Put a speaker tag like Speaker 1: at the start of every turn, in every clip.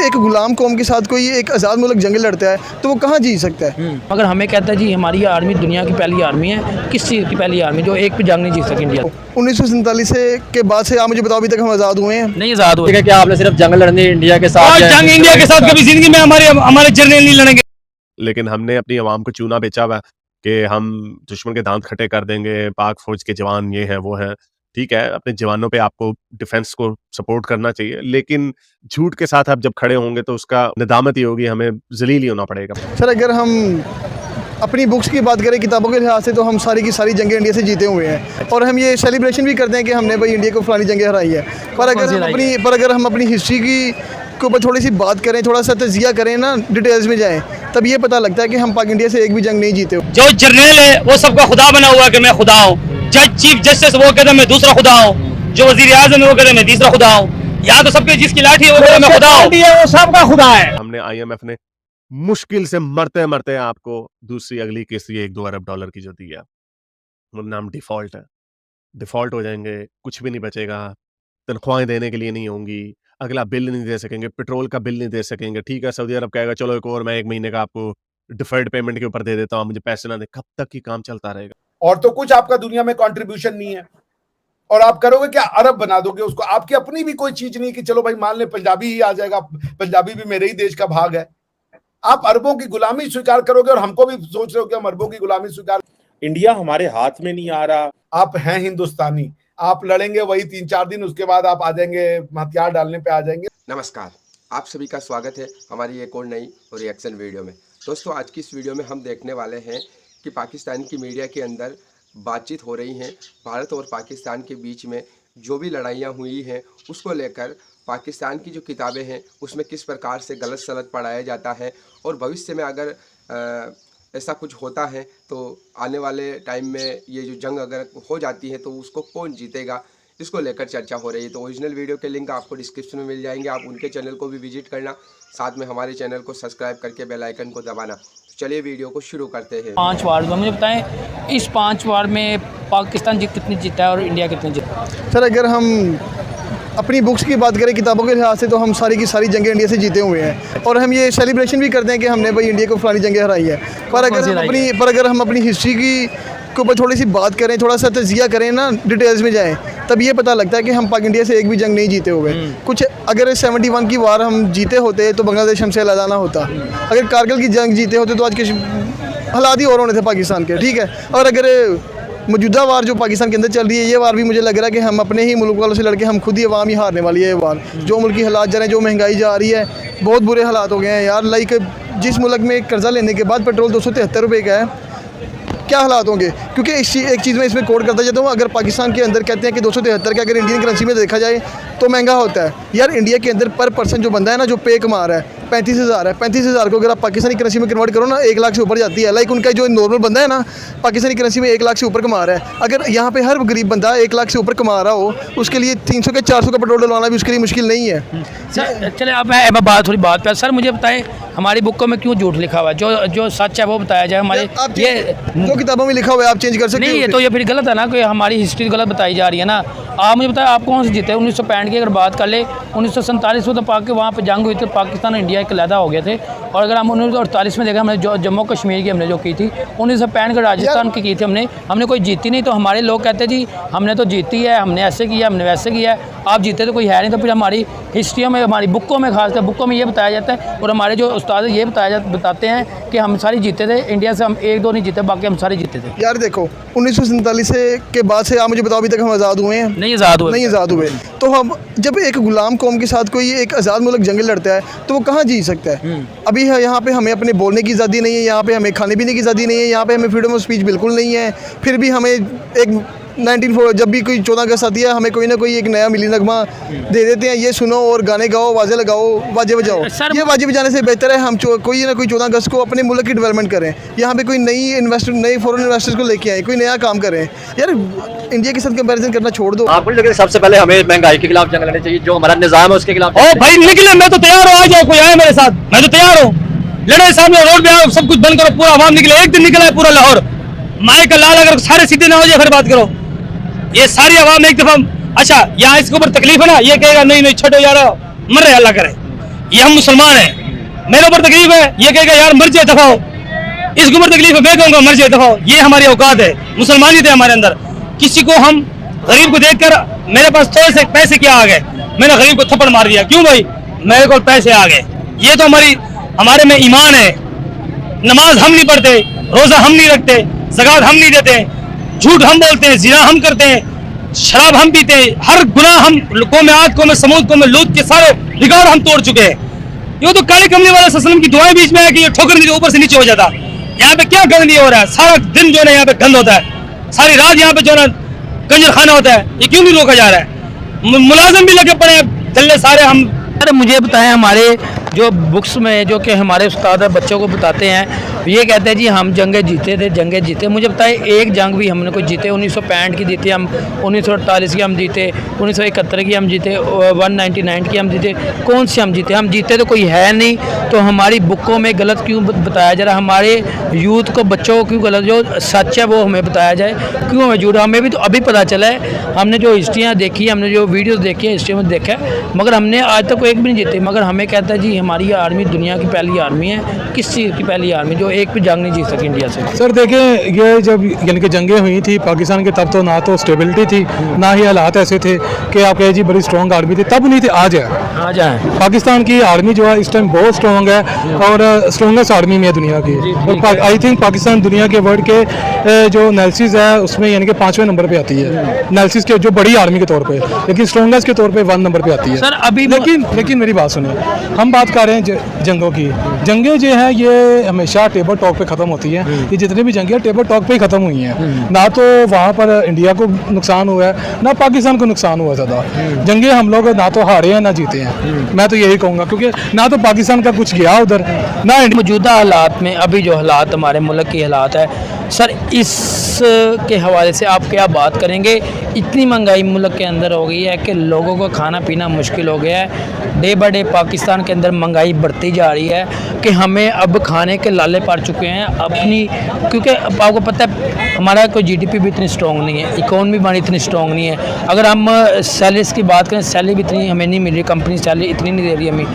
Speaker 1: एक गुलाम कौम के साथ कोई एक आज़ाद मुल्क जंग लड़ता है तो वो कहाँ जी सकता है।
Speaker 2: अगर हमें कहता है जी हमारी आर्मी दुनिया की पहली आर्मी है, किस चीज़ की पहली आर्मी जो एक भी जंग नहीं जीत सकी इंडिया।
Speaker 1: 1947 के बाद से आप मुझे बताओ अभी तक हम आज़ाद हुए हैं?
Speaker 2: नहीं आज़ाद हुए।
Speaker 3: क्या आपने सिर्फ जंग लड़नी इंडिया के साथ?
Speaker 2: जंग इंडिया के साथ कभी जिंदगी में हमारे जर्नल नहीं लड़ेंगे।
Speaker 4: लेकिन हमने अपनी आवाम को चूना बेचा हुआ कि हम दुश्मन के दांत खट्टे कर देंगे, पाक फौज के जवान ये हैं वो हैं। ठीक है, अपने जवानों पे आपको डिफेंस को सपोर्ट करना चाहिए, लेकिन झूठ के साथ आप जब खड़े होंगे तो उसका नदामत ही होगी, हमें जलील ही होना पड़ेगा।
Speaker 1: सर अगर हम अपनी बुक्स की बात करें, किताबों के लिहाज से, तो हम सारी की सारी जंगें इंडिया से जीते हुए हैं और हम ये सेलिब्रेशन भी करते हैं कि हमने भाई इंडिया को फलानी जंगें हराई है। पर अगर हम अपनी हिस्ट्री के ऊपर थोड़ी सी बात करें, थोड़ा सा तजिया करें ना, डिटेल्स में जाएं, तब ये पता लगता है कि हम पाक इंडिया से एक भी जंग नहीं जीते।
Speaker 2: जो जर्नल है वो सबका खुदा बना हुआ है कि मैं खुदा हूँ। जज चीफ जस्टिस वो कहते मैं दूसरा खुदा हूँ। जो वजीर आज़म है वो कहते मैं तीसरा खुदा हूँ। यहाँ तो सबके जिसकी लाठी है वो कहते मैं खुदा हूँ, वो सबका खुदा है।
Speaker 4: हमने IMF ने मुश्किल से मरते मरते आपको दूसरी अगली किस्त ये 1-2 अरब डॉलर की जो दी है, नाम डिफॉल्ट है। डिफॉल्ट हो जाएंगे, कुछ भी नहीं बचेगा, तनख्वाहें देने के लिए नहीं होंगी, अगला बिल नहीं दे सकेंगे, पेट्रोल का बिल नहीं दे सकेंगे। ठीक है, सऊदी अरब कहेगा चलो एक और मैं 1 महीने का आपको डिफर्ड पेमेंट के ऊपर दे देता हूँ, मुझे पैसे ना दे। कब तक ये काम चलता रहेगा?
Speaker 5: और तो कुछ आपका दुनिया में कंट्रीब्यूशन नहीं है और आप करोगे क्या, अरब बना दोगे उसको। आपकी अपनी भी कोई चीज नहीं कि चलो भाई मान ले पंजाबी ही आ जाएगा, पंजाबी भी मेरे ही देश का भाग है। आप अरबों की गुलामी स्वीकार करोगे और हमको भी सोच रहे हो कि हम अरबों की गुलामी स्वीकार।
Speaker 6: इंडिया हमारे हाथ में नहीं आ रहा।
Speaker 5: आप हैं हिंदुस्तानी, आप लड़ेंगे वही 3-4 दिन, उसके बाद आप आ जाएंगे हथियार डालने पे आ जाएंगे।
Speaker 7: नमस्कार, आप सभी का स्वागत है हमारी एक और नई रिएक्शन वीडियो में। दोस्तों आज की इस वीडियो में हम देखने वाले हैं कि पाकिस्तान की मीडिया के अंदर बातचीत हो रही हैं भारत और पाकिस्तान के बीच में जो भी लड़ाइयाँ हुई हैं उसको लेकर पाकिस्तान की जो किताबें हैं उसमें किस प्रकार से गलत सलत पढ़ाया जाता है और भविष्य में अगर ऐसा कुछ होता है तो आने वाले टाइम में ये जो जंग अगर हो जाती है तो उसको कौन जीतेगा, इसको लेकर चर्चा हो रही है। तो ओरिजिनल वीडियो के लिंक आपको डिस्क्रिप्शन में मिल जाएंगे, आप उनके चैनल को भी विजिट करना, साथ में हमारे चैनल को सब्सक्राइब करके बेल आइकन को दबाना। तो चलिए वीडियो को शुरू करते हैं।
Speaker 2: 5 वार मुझे बताएं, इस 5 वार में पाकिस्तान कितनी जीता है और इंडिया कितनी जीता है?
Speaker 1: सर अगर हम अपनी बुक्स की बात करें, किताबों के लिहाज से, तो हम सारी की सारी जंगें इंडिया से जीते हुए हैं और हम ये सेलिब्रेशन भी करते हैं कि हमने भाई इंडिया को फलानी जंगें हराई है। पर अगर हम अपनी हिस्ट्री के ऊपर थोड़ी सी बात करें, थोड़ा सा तजिया करें ना, डिटेल्स में जाएं, तब ये पता लगता है कि हम पाक इंडिया से एक भी जंग नहीं जीते हुए। कुछ अगर 71 की वार हम जीते होते तो बांग्लादेश हमसे अलग ना होता। अगर कारगिल की जंग जीते होते तो आज के हालात ही और होने थे पाकिस्तान के। ठीक है, और अगर मौजूदा वार जो पाकिस्तान के अंदर चल रही है, ये वार भी मुझे लग रहा है कि हम अपने ही मुल्क वालों से लड़के हम खुद ही अवाम ही हारने वाली है। ये वार जो मुल्क की हालात जा रहे हैं, जो महंगाई जा रही है, बहुत बुरे हालात हो गए हैं यार। लाइक जिस मुल्क में कर्जा लेने के बाद पेट्रोल 273 रुपये का है, क्या हालात होंगे? क्योंकि एक चीज़ में इसमें कोड करता जाता हूँ, अगर पाकिस्तान के अंदर कहते हैं कि 273 का अगर इंडियन करेंसी में देखा जाए तो महंगा होता है यार। इंडिया के अंदर पर पर्सन जो बंदा है ना, जो पे कमा रहा है 35,000 है। 35,000 को अगर आप पाकिस्तानी करेंसी में कन्वर्ट करो ना, 1 लाख से ऊपर जाती है। लाइक उनका जो नॉर्मल बंदा है ना, पाकिस्तानी करेंसी में 1 लाख से ऊपर कमा रहा है। अगर यहाँ पे हर गरीब बंदा 1 लाख से ऊपर कमा रहा हो, उसके लिए 300 के 400 का पेट्रोल डलवाना भी उसके लिए मुश्किल नहीं है।
Speaker 2: चले अब थोड़ी बात पे सर मुझे बताएं, हमारी बुकों में क्यों झूठ लिखा हुआ है? जो सच है वो बताया जाए। हमारे ये जो
Speaker 1: किताबों में लिखा हुआ है आप चेंज कर सकते
Speaker 2: नहीं, ये तो ये फिर गलत है ना, कि हमारी हिस्ट्री गलत बताई जा रही है ना। आप मुझे बताएं, आप कौन से जीते? 1965 की अगर बात कर ले, 1947 में तो वहाँ पे जंग हुई थी, पाकिस्तान और इंडिया एक अलहदा हो गए थे। और अगर हम 1948 में देखा, हमने जो जम्मू कश्मीर की हमने जो की थी, 1965 का राजस्थान की थी हमने कोई जीती नहीं। तो हमारे लोग कहते जी हमने तो जीती है, हमने ऐसे किया, हमने वैसे किया है, आप जीते तो कोई है नहीं। तो फिर हमारी हिस्ट्रियों में, हमारी बुकों में, खासकर बुकों में ये बताया जाता है और हमारे जो उस्ताद ये बताते हैं कि हम सारे जीते थे। इंडिया से हम 1-2 नहीं जीते, बाकी हम सारे जीते थे।
Speaker 1: यार देखो 1947 के बाद से आप मुझे बताओ अभी तक हम आज़ाद हुए हैं?
Speaker 2: नहीं आज़ाद हुए।
Speaker 1: तो हम जब एक गुलाम कौम के साथ कोई एक आज़ाद मुल्क जंग लड़ता है तो वो कहाँ जी सकता है? अभी यहाँ पे हमें अपने बोलने की आज़ादी नहीं है, यहाँ पे हमें खाने पीने की आज़ादी नहीं है, यहाँ पे हमें फ्रीडम ऑफ स्पीच बिल्कुल नहीं है। फिर भी हमें एक 19 जब भी कोई 14 अगस्त आती है, हमें कोई ना कोई एक नया मिली नगमा दे देते हैं, ये सुनो और गाने गाओ, वाजे लगाओ, वाजे बजाओ। ये वाजे बजाने से बेहतर है हम कोई ना कोई 14 अगस्त को अपने मुल्क की डेवलपमेंट करें, यहाँ पे कोई नई फॉरेन इन्वेस्टर्स को लेके आए, कोई नया काम करें। यार इंडिया के साथ कंपैरिजन करना छोड़ दो।
Speaker 3: आपको लगे सबसे पहले हमें महंगाई के खिलाफ जंग लड़नी चाहिए, जो हमारा निजाम है उसके खिलाफ।
Speaker 2: ओ भाई निकले, मैं तो तैयार हूँ, आ जाओ, कोई आए मेरे साथ, मैं तो तैयार हूँ। लड़े सामने रोड पे आओ, सब कुछ बंद करो, पूरा आवाम निकले। एक दिन निकला है पूरा लाहौर, माई का लाल, अगर सारे सीधे ना हो जाए फिर बात करो। ये सारी आवाम एक दफा, अच्छा यहाँ इसके ऊपर तकलीफ है ना, ये कहेगा नहीं छोड़ो यार, मर रहे अल्लाह करे।
Speaker 8: ये हम मुसलमान हैं, मेरे ऊपर तकलीफ है, ये कहेगा यार मर जाए दफाओ, इसके ऊपर तकलीफ है, मैं कहूँगा मर जाए दफाओ। ये हमारी औकात है, मुसलमानियत है हमारे अंदर। किसी को हम गरीब को देखकर मेरे पास थोड़े से पैसे क्या आ गए, मैंने गरीब को थप्पड़ मार दिया, क्यों भाई मेरे को पैसे आ गए। ये तो हमारे में ईमान है। नमाज हम नहीं पढ़ते, रोजा हम नहीं रखते, ज़कात हम नहीं देते, झूठ हम बोलते हैं, जिना हम करते हैं, शराब हम पीते हैं, हर गुनाह हम कौम आद, कौम समूद, कौम लूत के सारे रिकॉर्ड हम तोड़ चुके हैं। ये तो काले कमले वाला सल्लम की दुआएं बीच में है कि ये ठोकर नहीं ऊपर से नीचे हो जाता। यहाँ पे क्या गंद नहीं हो रहा है, सारा दिन जो है ना यहाँ पे गंद होता है, सारी रात यहाँ पे जो है ना कंजर खाना होता है। ये क्यों नहीं रोका जा रहा है? मुलाजिम भी लगे पड़े हैं जल्ले सारे। हम
Speaker 2: अरे मुझे बताएं, हमारे जो बुक्स में जो कि हमारे उस्ताद बच्चों को बताते हैं, ये कहते हैं जी हम जंगे जीते थे, जंगे जीते। मुझे बताएं एक जंग भी हमने कोई जीते? 1965 की जीते हम, 1948 की हम जीते, 1971 की हम जीते, 199 की हम जीते, कौन सी हम जीते? हम जीते तो कोई है नहीं। तो हमारी बुकों में गलत क्यों बताया जा रहा है? हमारे यूथ को, बच्चों को क्यों गलत, जो सच है वो हमें बताया जाए, क्यों हमें झूठ? हमें भी तो अभी पता चला है, हमने जो हिस्ट्रियाँ देखी, हमने जो वीडियोज़ देखी है, हिस्ट्री में देखा है, मगर हमने आज तक एक भी नहीं जीते। मगर हमें कहता है जी हमारी आर्मी दुनिया की पहली आर्मी है। किस चीज़ की पहली आर्मी? जो एक भी जंग नहीं जीत सकी इंडिया से।
Speaker 9: सर देखें, ये जब यानी कि जंगें हुई थी पाकिस्तान के, तब तो ना तो स्टेबिलिटी थी, ना ही हालात ऐसे थे कि आप कहे जी बड़ी स्ट्रॉन्ग आर्मी थी, तब नहीं थे। आज है पाकिस्तान की आर्मी जो है इस टाइम बहुत स्ट्रॉन्ग है और स्ट्रॉन्गेस्ट आर्मी में है दुनिया की। और आई थिंक पाकिस्तान दुनिया के वर्ल्ड के जो एनालिसिस है उसमें यानी कि 5वें नंबर पे आती है एनालिसिस के, जो बड़ी आर्मी के तौर पे, लेकिन स्ट्रॉन्गेस्ट के तौर पे 1 नंबर पे आती है
Speaker 2: सर। अभी
Speaker 9: लेकिन मेरी बात सुनिए, हम बात कर रहे हैं जंगों की। जंगें जो है ये हमेशा टेबल टॉक पे ख़त्म होती हैं। ये जितनी भी जंगें टेबल टॉक पे ही ख़त्म हुई हैं। ना तो वहाँ पर इंडिया को नुकसान हुआ है, ना पाकिस्तान को नुकसान हुआ ज़्यादा। जंगें हम लोग ना तो हारे हैं ना जीते हैं, मैं तो यही कहूँगा, क्योंकि ना तो पाकिस्तान का कुछ गया उधर, ना
Speaker 2: मौजूदा हालात में अभी जो हालात हमारे मुल्क की हालात है सर, इस के हवाले से आप क्या बात करेंगे? इतनी महंगाई मुल्क के अंदर हो गई है कि लोगों को खाना पीना मुश्किल हो गया है। डे बाय डे पाकिस्तान के अंदर महंगाई बढ़ती जा रही है कि हमें अब खाने के लाले पड़ चुके हैं अपनी, क्योंकि आपको पता है हमारा कोई जीडीपी भी इतनी स्ट्रॉन्ग नहीं है, इकोनॉमी हमारी इतनी स्ट्रॉन्ग नहीं है। अगर हम सैलरीज की बात करें, सैलरी भी इतनी हमें नहीं मिल रही, कंपनी सैलरी इतनी नहीं दे रही हमें।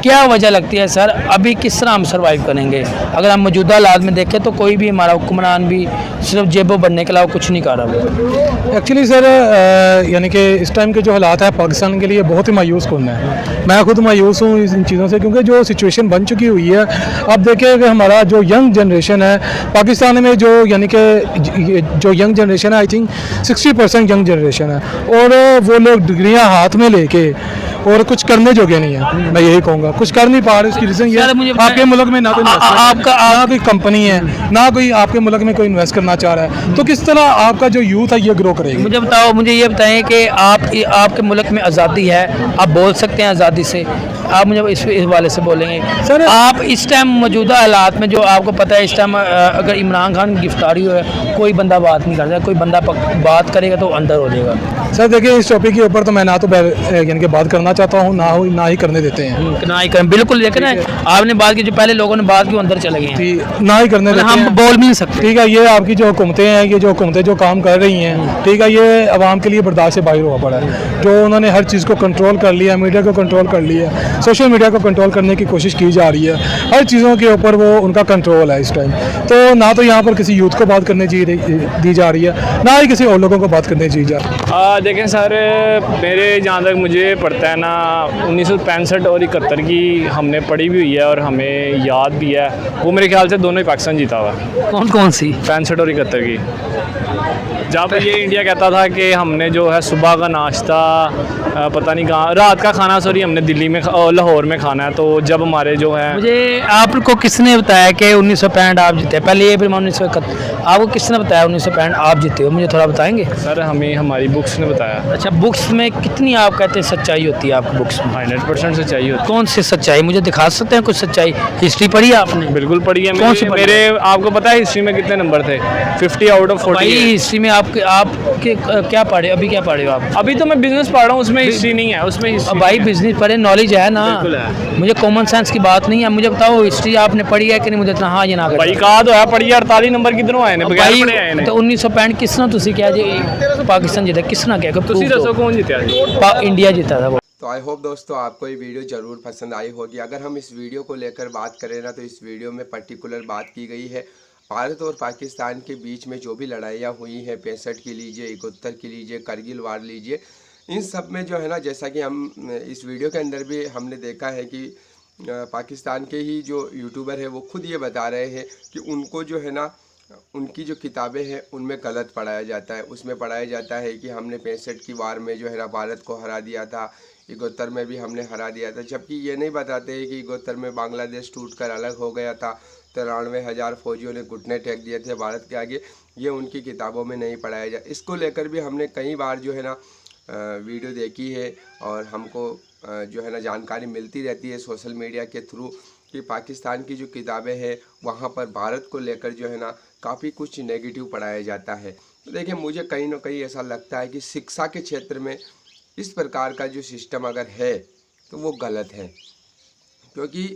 Speaker 2: क्या वजह लगती है सर? अभी किस तरह हम सर्वाइव करेंगे? अगर हम मौजूदा हालात में देखें तो कोई भी हमारा हुक्मरान भी सिर्फ जेबों बनने के अलावा कुछ नहीं कर रहा।
Speaker 9: एक्चुअली सर यानी कि इस टाइम के जो हालात है पाकिस्तान के लिए बहुत ही मायूस कौन है। मैं खुद मायूस हूँ इन चीज़ों से, क्योंकि जो सिचुएशन बन चुकी हुई है, अब देखिए कि हमारा जो यंग जनरेशन है पाकिस्तान में, जो यानी कि जो यंग जनरेशन है, आई थिंक 60% यंग जनरेशन है, और वो लोग डिग्रियाँ हाथ में लेके और कुछ करने जोगे नहीं है। मैं यही कहूँगा कुछ कर नहीं पा रहे। इसकी रीज़न ये है आपके मुल्क में ना तो ना कोई कंपनी है, ना कोई आपके मुल्क में कोई इन्वेस्ट करना चाह रहा है, तो किस तरह आपका जो यूथ है ये ग्रो करेगा?
Speaker 2: मुझे बताओ, मुझे ये बताएं कि आपके मुल्क में आज़ादी है, आप बोल सकते हैं आज़ादी से? आप मुझे इस हवाले से बोलेंगे
Speaker 9: सर?
Speaker 2: आप इस टाइम मौजूदा हालात में, जो आपको पता है इस टाइम अगर इमरान खान की गिरफ्तारी हो, कोई बंदा बात नहीं करता, कोई बंदा बात करेगा तो अंदर हो जाएगा।
Speaker 9: सर देखिए, इस टॉपिक के ऊपर तो मैं ना तो यानी कि बात करना चाहता हूँ, ना ही करने देते हैं।
Speaker 2: ना ही करें, बिल्कुल। देखें ना, आपने बात की, जो पहले लोगों ने बात की अंदर चले गए हैं,
Speaker 9: ना ही करने देते हैं,
Speaker 2: हम बोल भी नहीं सकते।
Speaker 9: ठीक है, ये आपकी जो हुकूमतें हैं, ये जो हुकूमतें जो काम कर रही हैं, ठीक है, ये आवाम के लिए बर्दाश्त से बाहर हुआ पड़ा है। जो उन्होंने हर चीज़ को कंट्रोल कर लिया, मीडिया को कंट्रोल कर लिया, सोशल मीडिया को कंट्रोल करने की कोशिश की जा रही है, हर चीज़ों के ऊपर वो उनका कंट्रोल है इस टाइम। तो ना तो यहाँ पर किसी यूथ को बात करने दी जा रही है, ना ही किसी और लोगों को बात करने दी जा रही है।
Speaker 10: देखें सर, मेरे जहाँ तक मुझे पड़ता है ना, 1965 और 71 की हमने पढ़ी भी हुई है और हमें याद भी है। वो मेरे ख्याल से दोनों ही पाकिस्तान जीता हुआ।
Speaker 2: कौन कौन सी?
Speaker 10: 65 और 71 की, जब ये इंडिया कहता था कि हमने जो है सुबह का नाश्ता पता नहीं कहाँ, रात का खाना सॉरी हमने दिल्ली में लाहौर में खाना है। तो जब हमारे जो है,
Speaker 2: मुझे आपको किसने बताया कि 1965 आप जीते? पहले ये, फिर 1971, आपको किसने बताया 1965 आप जीते हो? मुझे थोड़ा बताएंगे
Speaker 10: सर? हमें हमारी बुक्स ने बताया।
Speaker 2: अच्छा, बुक्स में कितनी आप कहते हैं सच्चाई होती है आपकी बुक्स में?
Speaker 10: 100% सच्चाई होती है।
Speaker 2: कौन सी सच्चाई? मुझे दिखा सकते हैं कुछ सच्चाई? हिस्ट्री पढ़ी है आपने?
Speaker 10: बिल्कुल पढ़ी है।
Speaker 2: कौन सी
Speaker 10: मेरे आपको पता है हिस्ट्री में कितने नंबर थे? 50 आउट ऑफ 40।
Speaker 2: भाई हिस्ट्री में आपके क्या पढ़े? अभी क्या पढ़े हो आप?
Speaker 10: अभी तो मैं बिजनेस पढ़ रहा हूँ, उसमें हिस्ट्री नहीं है। उसमें
Speaker 2: भाई बिजनेस पढ़े, नॉलेज है ना। मुझे कॉमन सेंस की बात नहीं है। मुझे बताओ हिस्ट्री आपने पढ़ी है कि नहीं? मुझे इतना हाँ ये ना कर
Speaker 10: भाई कहा तो है पढ़ी है। 48 नंबर किधरों आए ने बगैर पढ़े आए ने।
Speaker 2: तो 1965 किसने तुसी क्या जी पाकिस्तान जीता? किसने क्या?
Speaker 10: तुसी दसो कौन जीता?
Speaker 2: इंडिया जीता था वो।
Speaker 7: तो आई होप दोस्तों आपको ये वीडियो ज़रूर पसंद आई होगी। अगर हम इस वीडियो को लेकर बात करें ना, तो इस वीडियो में पर्टिकुलर बात की गई है भारत और पाकिस्तान के बीच में जो भी लड़ाइयाँ हुई हैं, 65 की लीजिए, 71 की लीजिए, करगिल वार लीजिए, इन सब में जो है ना, जैसा कि हम इस वीडियो के अंदर भी हमने देखा है कि पाकिस्तान के ही जो यूट्यूबर है वो खुद ये बता रहे हैं कि उनको जो है ना, उनकी जो किताबें हैं उनमें गलत पढ़ाया जाता है। उसमें पढ़ाया जाता है कि हमने 65 की वार में जो है ना भारत को हरा दिया था, 71 में भी हमने हरा दिया था, जबकि ये नहीं बताते हैं कि 71 में बांग्लादेश टूटकर अलग हो गया था, 93,000 फौजियों ने घुटने टेक दिए थे भारत के आगे। ये उनकी किताबों में नहीं पढ़ाया जाए। इसको लेकर भी हमने कई बार जो है ना वीडियो देखी है और हमको जो है ना जानकारी मिलती रहती है सोशल मीडिया के थ्रू कि पाकिस्तान की जो किताबें हैं वहाँ पर भारत को लेकर जो है ना काफ़ी कुछ नेगेटिव पढ़ाया जाता है। तो देखिए, मुझे कहीं ना कहीं ऐसा लगता है कि शिक्षा के क्षेत्र में इस प्रकार का जो सिस्टम अगर है तो वो गलत है। क्योंकि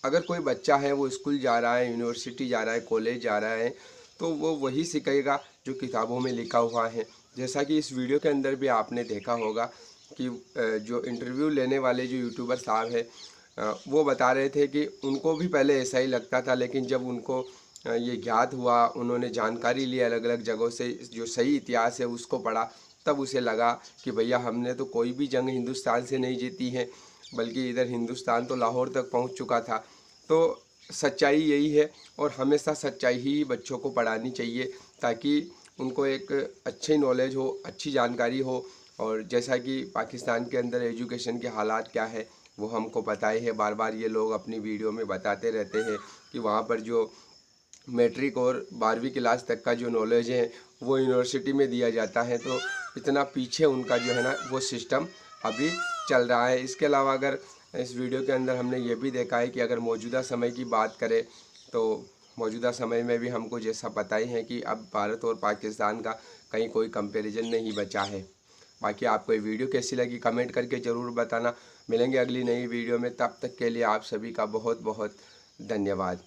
Speaker 7: अगर कोई बच्चा है वो स्कूल जा रहा है, यूनिवर्सिटी जा रहा है, कॉलेज जा रहा है, तो वो वही सीखेगा जो किताबों में लिखा हुआ है। जैसा कि इस वीडियो के अंदर भी आपने देखा होगा कि जो इंटरव्यू लेने वाले जो यूट्यूबर साहब है वो बता रहे थे कि उनको भी पहले ऐसा ही लगता था, लेकिन जब उनको ये ज्ञात हुआ, उन्होंने जानकारी ली अलग अलग जगहों से, जो सही इतिहास है उसको पढ़ा, तब उसे लगा कि भैया हमने तो कोई भी जंग हिंदुस्तान से नहीं जीती है, बल्कि इधर हिंदुस्तान तो लाहौर तक पहुंच चुका था। तो सच्चाई यही है और हमेशा सच्चाई ही बच्चों को पढ़ानी चाहिए ताकि उनको एक अच्छी नॉलेज हो, अच्छी जानकारी हो। और जैसा कि पाकिस्तान के अंदर एजुकेशन के हालात क्या है वो हमको पता ही है, बार बार ये लोग अपनी वीडियो में बताते रहते हैं कि वहाँ पर जो मैट्रिक और 12वीं क्लास तक का जो नॉलेज है वो यूनिवर्सिटी में दिया जाता है। तो इतना पीछे उनका जो है ना वो सिस्टम अभी चल रहा है। इसके अलावा अगर इस वीडियो के अंदर हमने ये भी देखा है कि अगर मौजूदा समय की बात करें तो मौजूदा समय में भी हमको जैसा पता ही है कि अब भारत और पाकिस्तान का कहीं कोई कंपैरिजन नहीं बचा है। बाकी आपको ये वीडियो कैसी लगी कमेंट करके ज़रूर बताना। मिलेंगे अगली नई वीडियो में, तब तक के लिए आप सभी का बहुत बहुत धन्यवाद।